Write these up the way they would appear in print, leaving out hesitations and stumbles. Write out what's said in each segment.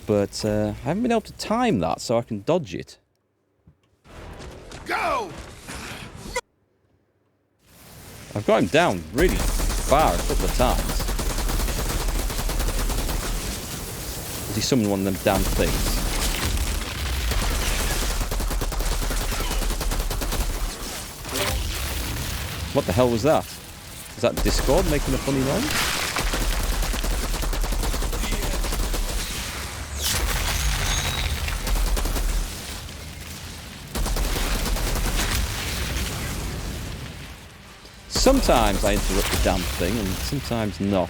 But I haven't been able to time that so I can dodge it. Go! I've got him down really far a couple of times. Has he summoned one of them damn things? What the hell was that? Is that Discord making a funny noise? Sometimes I interrupt the damn thing and sometimes not.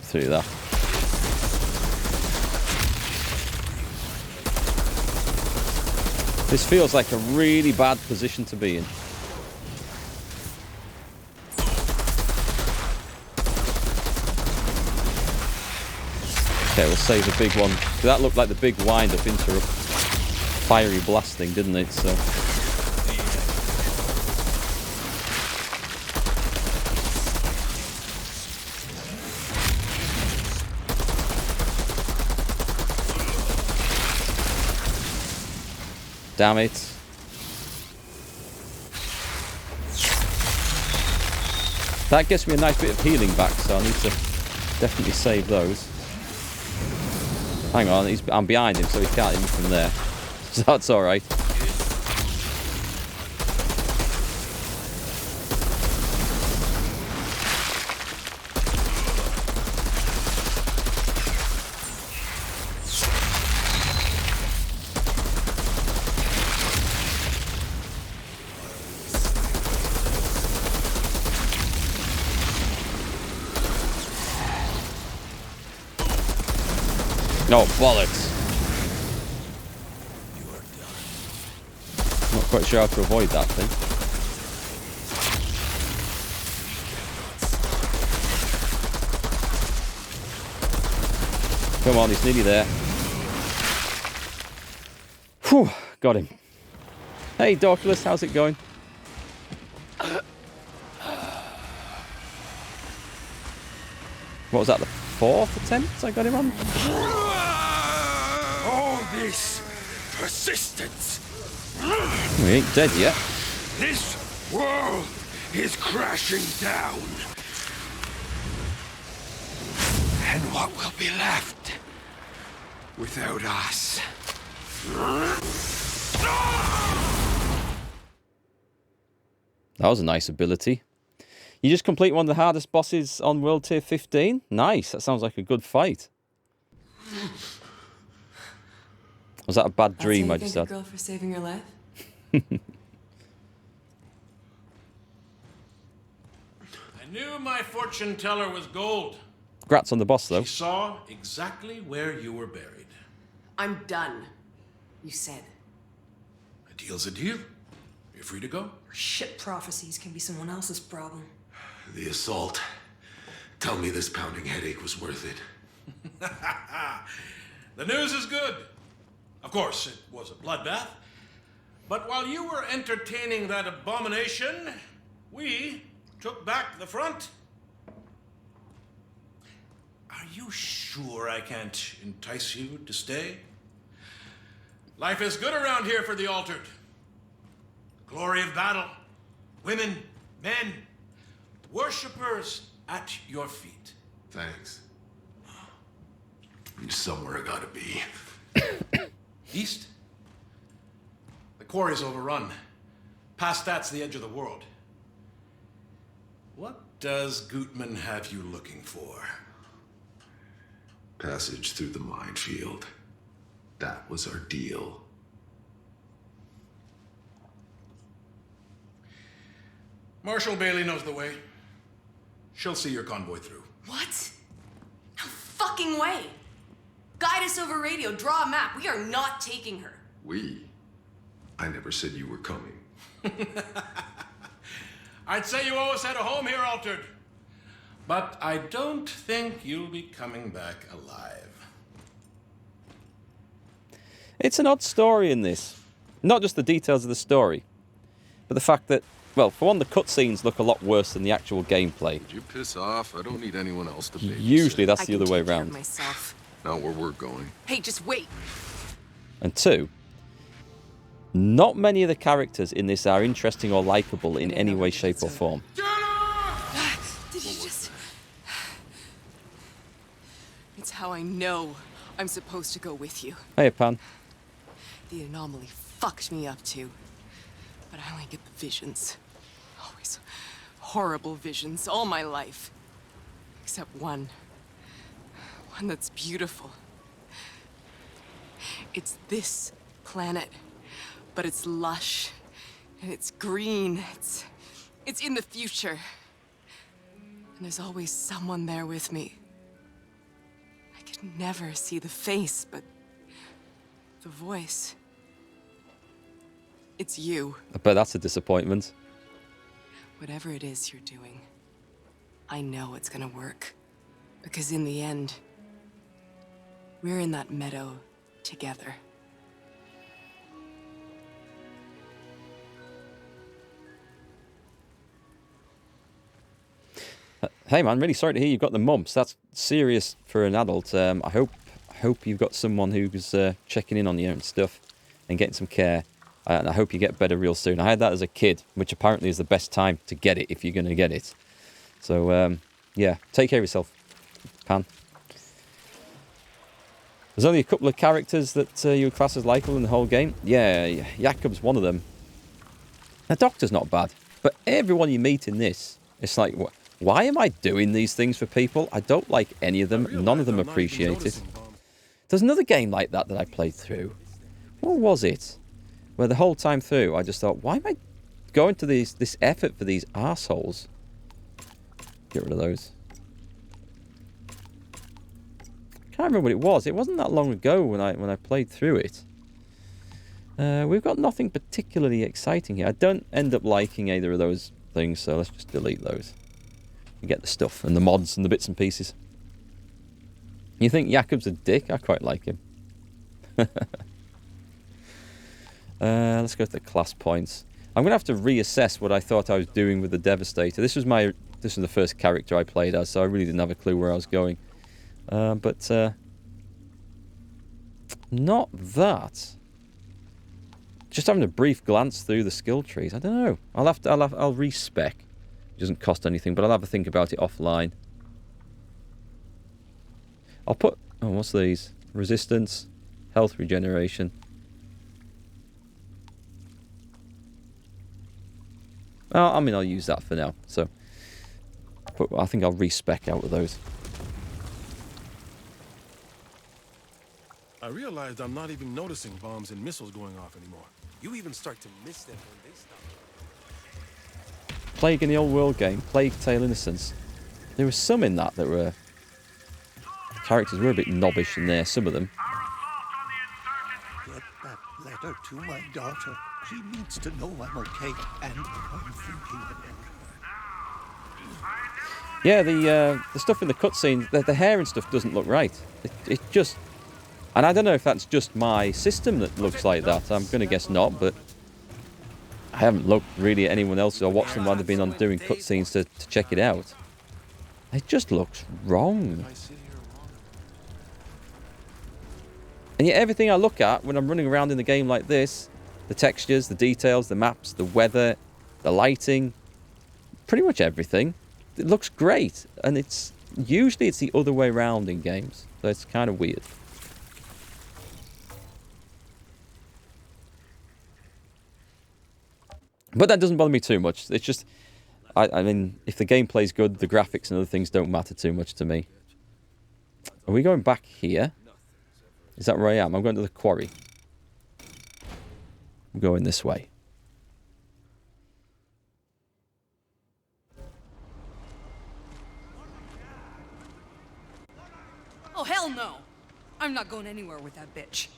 Through that. This feels like a really bad position to be in. Okay, we'll save the big one. That looked like the big wind-up interrupt. Fiery blasting, didn't it? So. Damn it. That gets me a nice bit of healing back, so I need to definitely save those. Hang on, I'm behind him, so he can't hit me from there. So that's alright. No, bollocks. Not quite sure how to avoid that thing. Come on, he's nearly there. Whew, got him. Hey, Dorculus, how's it going? What was that, the 4th attempt I got him on? All this persistence. We ain't dead yet. This world is crashing down. And what will be left without us? That was a nice ability. You just complete one of the hardest bosses on World Tier 15? Nice, that sounds like a good fight. Was that a bad dream I just had? Girl for saving your life? I knew my fortune teller was gold. Congrats on the boss, though. She saw exactly where you were buried. I'm done. You said. A deal's a deal. You're free to go. Shit prophecies can be someone else's problem. The assault. Tell me this pounding headache was worth it. The news is good. Of course, it was a bloodbath. But while you were entertaining that abomination, we took back the front. Are you sure I can't entice you to stay? Life is good around here for the altered. Glory of battle. Women, men, worshippers at your feet. Thanks. There's somewhere I gotta be. East? The quarry's overrun. Past that's the edge of the world. What does Gutman have you looking for? Passage through the minefield. That was our deal. Marshal Bailey knows the way. She'll see your convoy through. What? No fucking way. Guide us over radio, draw a map. We are not taking her. We? I never said you were coming. I'd say you always had a home here, Altered. But I don't think you'll be coming back alive. It's an odd story in this. Not just the details of the story, but the fact that, well, for one, the cutscenes look a lot worse than the actual gameplay. Would you piss off? I don't need anyone else to babysit. Usually that's the other way I can take care of around. myself. Not where we're going. Hey, just wait. And two, not many of the characters in this are interesting or likable in any way, shape, or form. Did you just... It's how I know I'm supposed to go with you. Hey, Pan. The anomaly fucked me up too. But I only get the visions. Always horrible visions all my life. Except one. One that's beautiful. It's this planet. But it's lush. And it's green. It's in the future. And there's always someone there with me. I could never see the face, but the voice. It's you. I bet that's a disappointment. Whatever it is you're doing, I know it's gonna work. Because in the end, we're in that meadow together. Hey man, really sorry to hear you've got the mumps. That's serious for an adult. I hope you've got someone who's checking in on you and stuff and getting some care. And I hope you get better real soon. I had that as a kid, which apparently is the best time to get it if you're going to get it. So, yeah, take care of yourself, Pan. There's only a couple of characters that you would class as likeable in the whole game. Yeah, Jakob's one of them. The Doctor's not bad, but everyone you meet in this, it's like, why am I doing these things for people? I don't like any of them. None of them appreciate it. There's another game like that I played through. What was it? Where the whole time through, I just thought, why am I going to this effort for these arseholes? Get rid of those. Can't remember what it was. It wasn't that long ago when I played through it. We've got nothing particularly exciting here. I don't end up liking either of those things, so let's just delete those. You get the stuff and the mods and the bits and pieces. You think Jakob's a dick? I quite like him. Let's go to the class points. I'm going to have to reassess what I thought I was doing with the Devastator. This was the first character I played as, so I really didn't have a clue where I was going. But not that. Just having a brief glance through the skill trees. I don't know. I'll respec. It doesn't cost anything, but I'll have a think about it offline. I'll put... Oh, what's these? Resistance, health regeneration. Oh, I mean, I'll use that for now. So, I think I'll respec out of those. I realized I'm not even noticing bombs and missiles going off anymore. You even start to miss them when they stop. Plague in the Old World game, Plague Tale Innocence. There were some in that were... Characters were a bit knobbish in there, some of them. Get that letter to my daughter. She needs to know I'm okay, and I'm thinking of her. Yeah, the stuff in the cutscenes, the hair and stuff doesn't look right. It just... And I don't know if that's just my system that looks like that. I'm going to guess not, but... I haven't looked really at anyone else or watched them while they've been on doing cutscenes to check it out. It just looks wrong. And yet everything I look at when I'm running around in a game like this, the textures, the details, the maps, the weather, the lighting, pretty much everything, it looks great. And usually it's the other way around in games. So it's kind of weird. But that doesn't bother me too much. It's just, I mean, if the gameplay's good, the graphics and other things don't matter too much to me. Are we going back here? Is that where I am? I'm going to the quarry. I'm going this way. Oh, hell no! I'm not going anywhere with that bitch.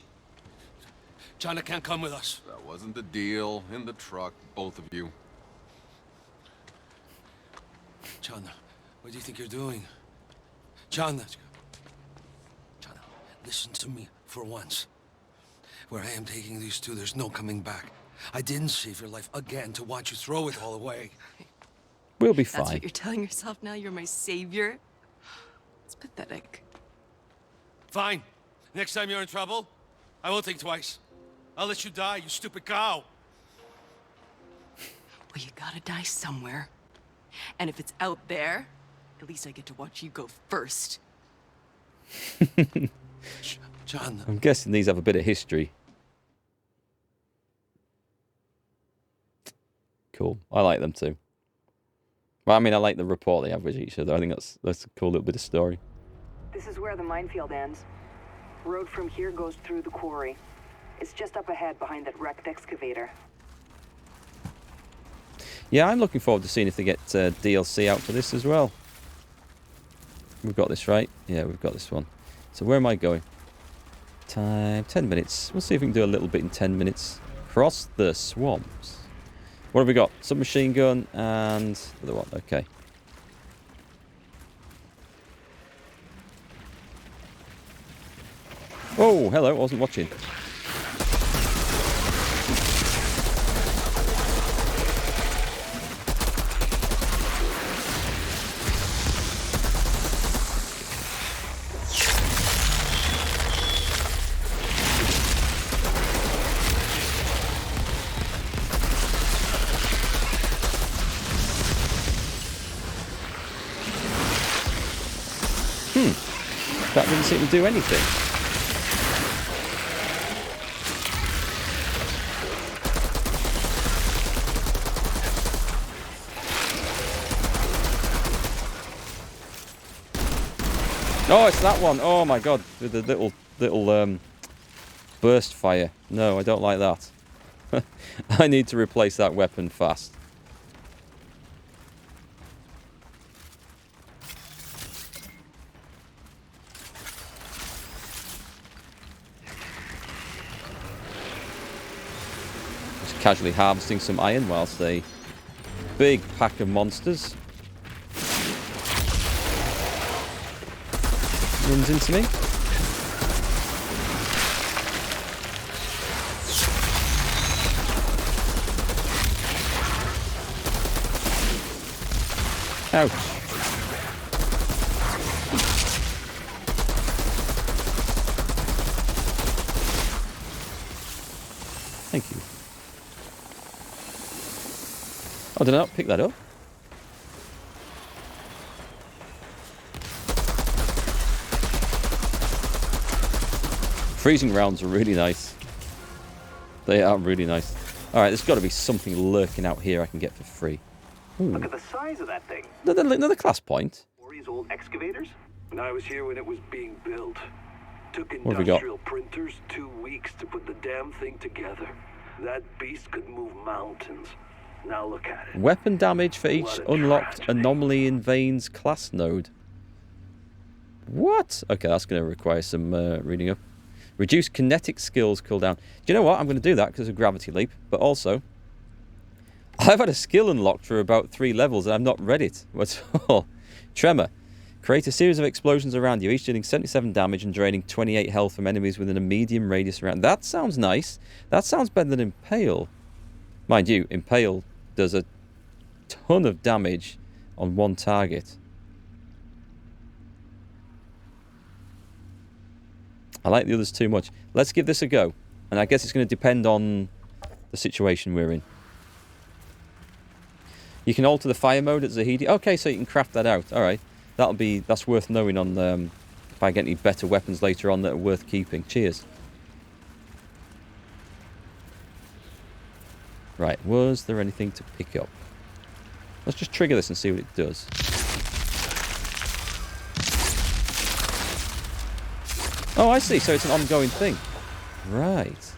China can't come with us. That wasn't the deal. In the truck, both of you. Chandler, what do you think you're doing? Chandler, listen to me for once. Where I am taking these two, there's no coming back. I didn't save your life again to watch you throw it all away. We'll be That's fine. what you're telling yourself now? You're my savior? It's pathetic. Fine. Next time you're in trouble, I won't think twice. I'll let you die, you stupid cow. Well, you gotta die somewhere. And if it's out there, at least I get to watch you go first. John. I'm guessing these have a bit of history. Cool. I like them too. Well, I mean, I like the rapport they have with each other. I think that's a cool little bit of story. This is where the minefield ends. Road from here goes through the quarry. It's just up ahead behind that wrecked excavator. Yeah, I'm looking forward to seeing if they get DLC out for this as well. We've got this, right? Yeah, we've got this one. So where am I going? Time, 10 minutes. We'll see if we can do a little bit in 10 minutes. Cross the swamps. What have we got? Submachine gun and the other one. Okay. Oh, hello. I wasn't watching. That didn't seem to do anything. Oh, it's that one. Oh my god, with the little burst fire. No, I don't like that. I need to replace that weapon fast. Casually harvesting some iron whilst a big pack of monsters runs into me. Ouch. Thank you. Oh, did I not pick that up? Freezing rounds are really nice. They are really nice. Alright, there's got to be something lurking out here I can get for free. Ooh. Look at the size of that thing. Another class point. Quarry's old excavators? And I was here when it was being built. Took What have we got? industrial printers 2 weeks to put the damn thing together. That beast could move mountains. Now look at it. Weapon damage for each unlocked Anomaly in Veins class node. What? Okay, that's going to require some reading up. Reduce kinetic skills cooldown. Do you know what? I'm going to do that because of Gravity Leap. But also, I've had a skill unlocked for about 3 levels and I've not read it. What's all? Tremor. Create a series of explosions around you, each dealing 77 damage and draining 28 health from enemies within a medium radius around. That sounds nice. That sounds better than Impale. Mind you, Impale does a ton of damage on one target. I like the others too much. Let's give this a go. And I guess it's going to depend on the situation we're in. You can alter the fire mode at Zahedi. Okay, so you can craft that out. Alright. That's worth knowing on if I get any better weapons later on that are worth keeping. Cheers. Right, was there anything to pick up? Let's just trigger this and see what it does. Oh, I see. So it's an ongoing thing. Right.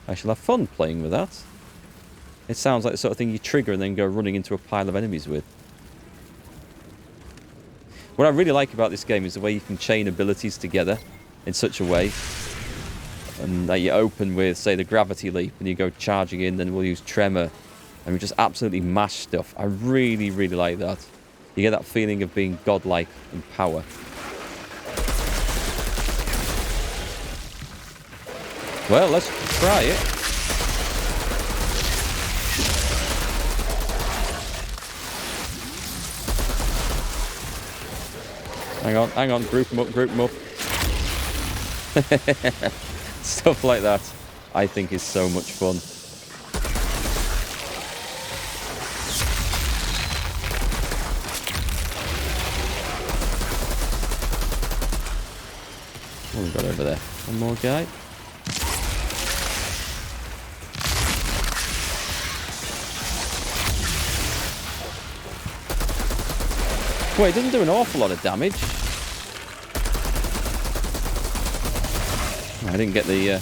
I shall have fun playing with that. It sounds like the sort of thing you trigger and then go running into a pile of enemies with. What I really like about this game is the way you can chain abilities together in such a way. And that you open with, say, the Gravity Leap, and you go charging in, then we'll use Tremor and we just absolutely mash stuff. I really, really like that. You get that feeling of being godlike in power. Well, let's try it. Hang on, group them up. Stuff like that, I think, is so much fun. What have we got over there? One more guy. Well, it doesn't do an awful lot of damage. I didn't get the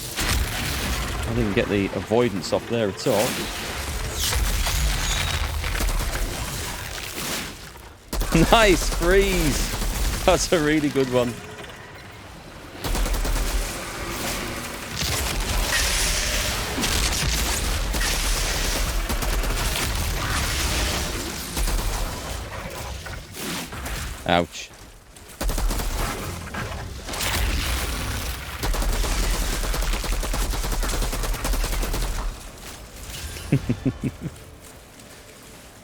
avoidance off there at all. Nice freeze. That's a really good one. Ouch.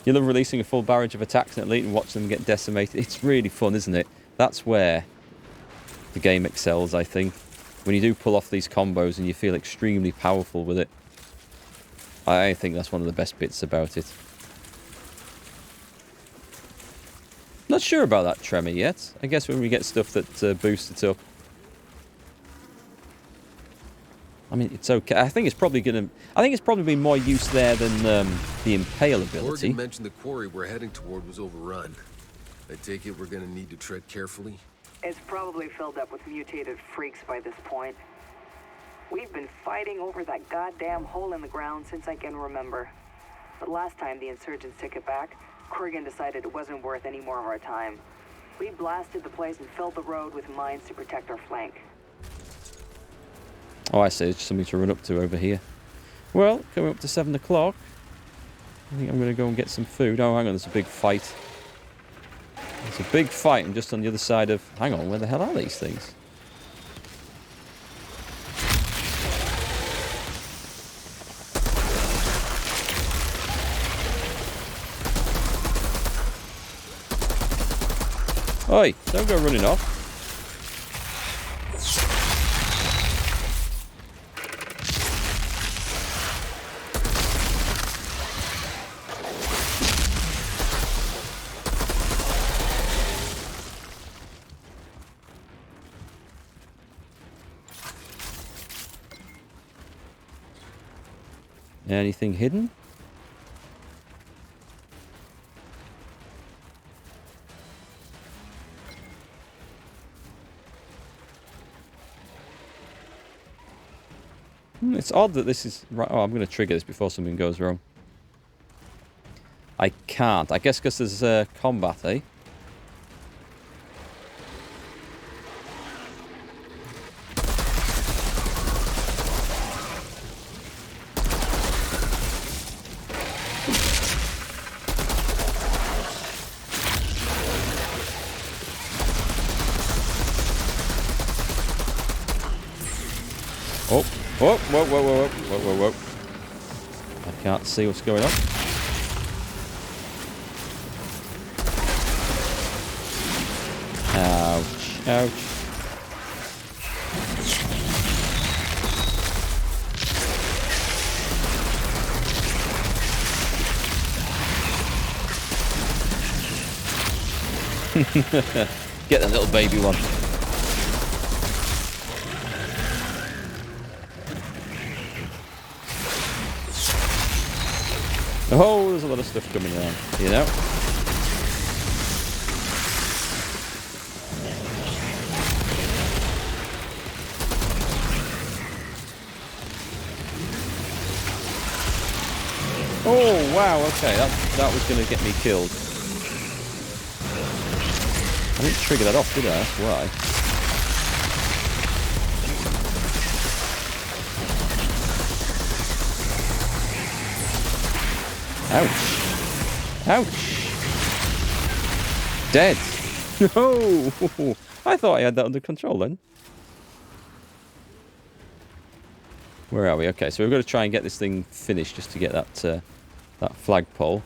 You love releasing a full barrage of attacks in Elite and watch them get decimated. It's really fun, isn't it? That's where the game excels, I think. When you do pull off these combos and you feel extremely powerful with it. I think that's one of the best bits about it. Not sure about that tremor yet. I guess when we get stuff that boosts it up. I mean, it's okay. I think it's probably been more use there than the impale ability. Morgan mentioned the quarry we're heading toward was overrun. I take it we're gonna need to tread carefully. It's probably filled up with mutated freaks by this point. We've been fighting over that goddamn hole in the ground since I can remember. But last time the insurgents took it back, Kurgan decided it wasn't worth any more of our time. We blasted the place and filled the road with mines to protect our flank. Oh, I see. It's just something to run up to over here. Well, coming up to 7 o'clock. I think I'm going to go and get some food. Oh, hang on. There's a big fight. There's a big fight, and just on the other side of... Hang on. Where the hell are these things? Oi, don't go running off. Anything hidden? It's odd that this is... Right, oh, I'm going to trigger this before something goes wrong. I can't. I guess because there's combat, eh? Oh, whoa, whoa, whoa, whoa, whoa, whoa, whoa. I can't see what's going on. Ouch, ouch. Get that little baby one. Oh, there's a lot of stuff coming around, you know? Oh, wow, okay, that was going to get me killed. I didn't trigger that off, did I? That's why. Ouch. Ouch. Dead. No. I thought I had that under control then. Where are we? Okay, so we've got to try and get this thing finished just to get that that flagpole.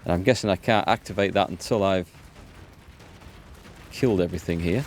And I'm guessing I can't activate that until I've killed everything here.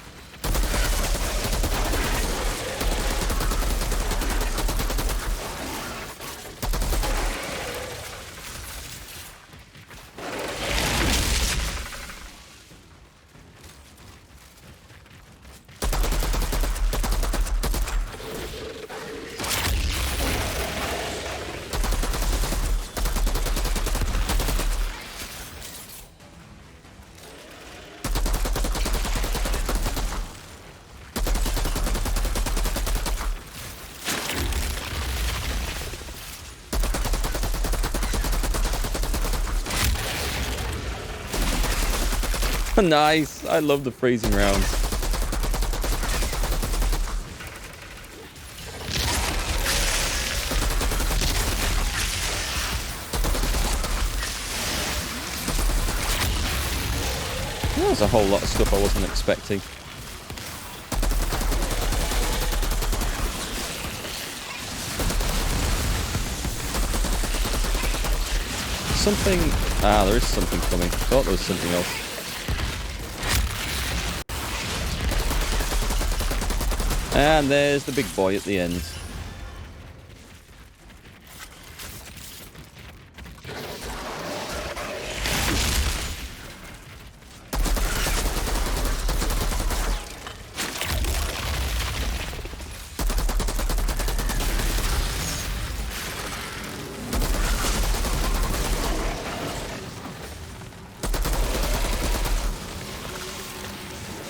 Nice. I love the freezing rounds. That was a whole lot of stuff I wasn't expecting. Something... Ah, there is something coming. I thought there was something else. And there's the big boy at the end.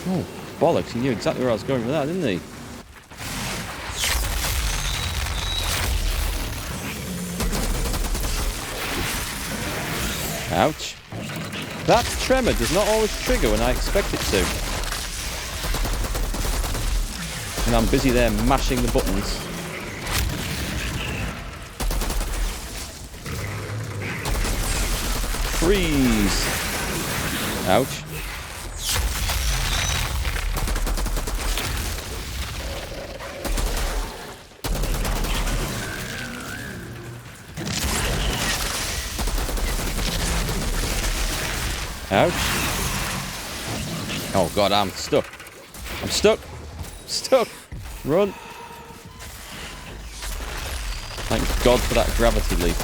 Oh, bollocks. He knew exactly where I was going with that, didn't he? Ouch. That tremor does not always trigger when I expect it to. And I'm busy there mashing the buttons. Freeze. Ouch. Ouch. Oh god, I'm stuck. I'm stuck. Stuck. Run. Thank God for that gravity leap.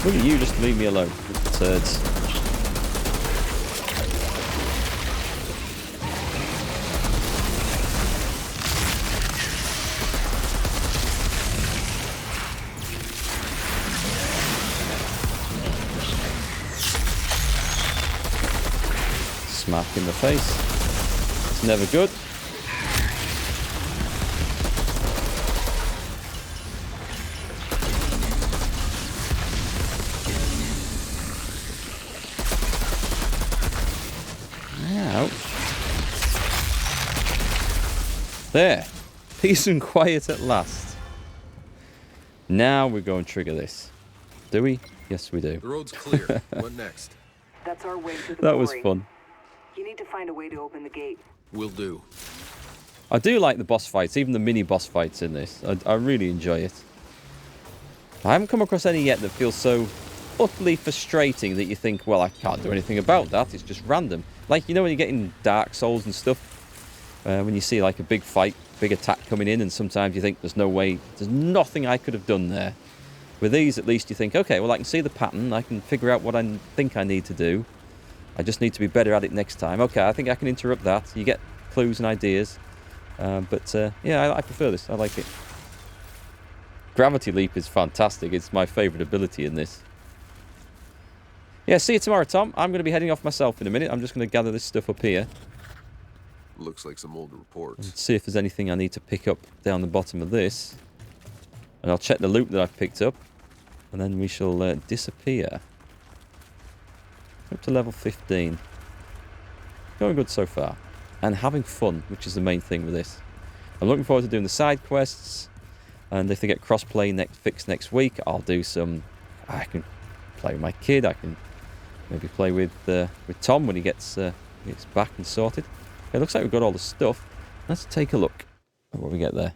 Will you just leave me alone, turds? Smack in the face. It's never good. Ouch. There. Peace and quiet at last. Now we're going to trigger this. Do we? Yes, we do. The road's clear. What next? That's our way to the That was quarry. fun. You need to find a way to open the gate. Will do. I do like the boss fights, even the mini boss fights in this. I really enjoy it. I haven't come across any yet that feels so utterly frustrating that you think, well, I can't do anything about that. It's just random. Like, you know when you get in Dark Souls and stuff? When you see like a big fight, big attack coming in, and sometimes you think there's no way, there's nothing I could have done there. With these, at least you think, okay, well, I can see the pattern. I can figure out what I think I need to do. I just need to be better at it next time. Okay, I think I can interrupt that. You get clues and ideas. Yeah, I prefer this. I like it. Gravity Leap is fantastic. It's my favourite ability in this. Yeah, see you tomorrow, Tom. I'm going to be heading off myself in a minute. I'm just going to gather this stuff up here. Looks like some old reports. And see if there's anything I need to pick up down the bottom of this. And I'll check the loot that I've picked up. And then we shall disappear. Up to level 15. Going good so far. And having fun, which is the main thing with this. I'm looking forward to doing the side quests. And if they get crossplay fixed next week, I'll do some... I can play with my kid. I can maybe play with Tom when he gets back and sorted. It looks like we've got all the stuff. Let's take a look at what we get there.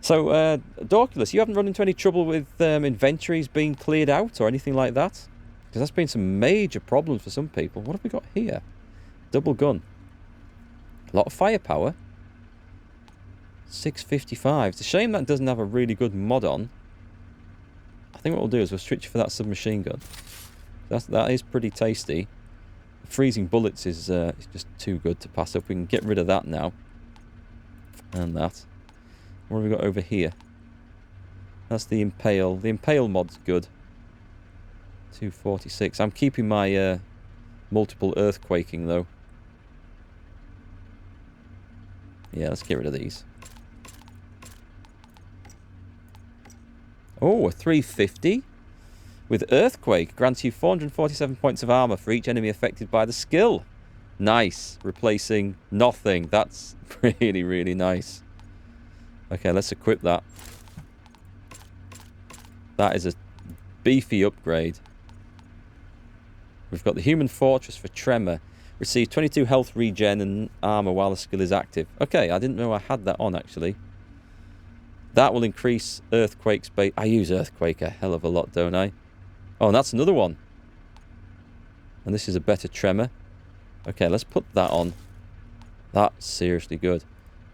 So, Dorculus, you haven't run into any trouble with inventories being cleared out or anything like that? Because that's been some major problems for some people. What have we got here? Double gun. A lot of firepower. 655. It's a shame that doesn't have a really good mod on. I think what we'll do is we'll switch for that submachine gun. That is pretty tasty. Freezing bullets is just too good to pass up. We can get rid of that now. And that. What have we got over here? That's the Impale. The Impale mod's good. 246. I'm keeping my multiple earthquaking though. Yeah, let's get rid of these. Oh, a 350 with Earthquake grants you 447 points of armor for each enemy affected by the skill. Nice. Replacing nothing. That's really, really nice. Okay, let's equip that. That is a beefy upgrade. We've got the Human Fortress for Tremor. Receive 22 health regen and armor while the skill is active. Okay, I didn't know I had that on actually. That will increase Earthquake space. I use Earthquake a hell of a lot, don't I? Oh, and that's another one. And this is a better Tremor. Okay, let's put that on. That's seriously good.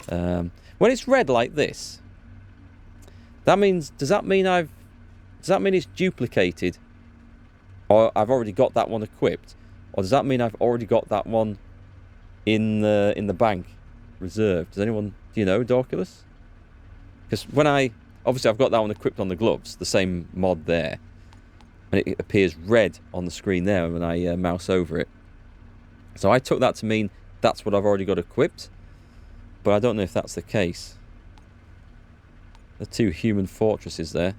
When it's red like this, that means, does that mean it's duplicated? Or I've already got that one equipped? Or does that mean I've already got that one in the bank reserved? Does anyone, do you know, Dorculus? Because when obviously I've got that one equipped on the gloves, the same mod there. And it appears red on the screen there when I mouse over it. So I took that to mean that's what I've already got equipped. But I don't know if that's the case. The two Human Fortresses there.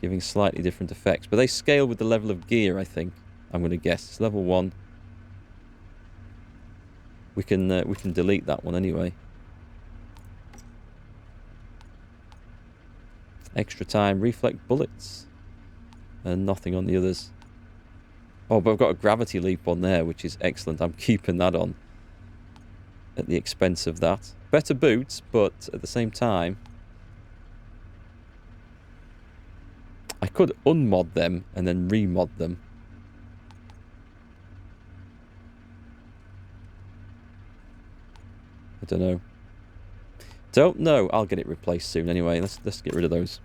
Giving slightly different effects. But they scale with the level of gear, I think. I'm going to guess. It's level 1. We can delete that one anyway. Extra time, reflect bullets. And nothing on the others. Oh, but I've got a gravity leap on there, which is excellent. I'm keeping that on. At the expense of that. Better boots, but at the same time... I could unmod them and then remod them. I don't know. Don't know. I'll get it replaced soon anyway. Let's get rid of those.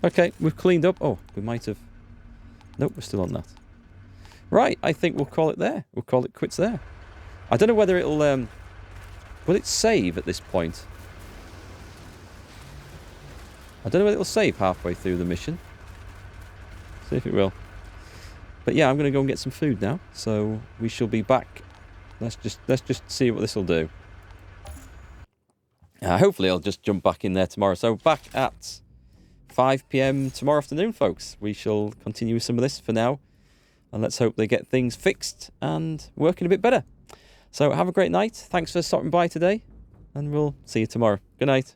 Okay, we've cleaned up. Oh, we might have... Nope, we're still on that. Right, I think we'll call it there. We'll call it quits there. I don't know whether it'll... Will it save at this point? I don't know whether it'll save halfway through the mission. See if it will. But yeah, I'm going to go and get some food now. So we shall be back. Let's just see what this will do. Hopefully I'll just jump back in there tomorrow. So back at 5 PM tomorrow afternoon, folks. We shall continue with some of this for now. And let's hope they get things fixed and working a bit better. So have a great night. Thanks for stopping by today. And we'll see you tomorrow. Good night.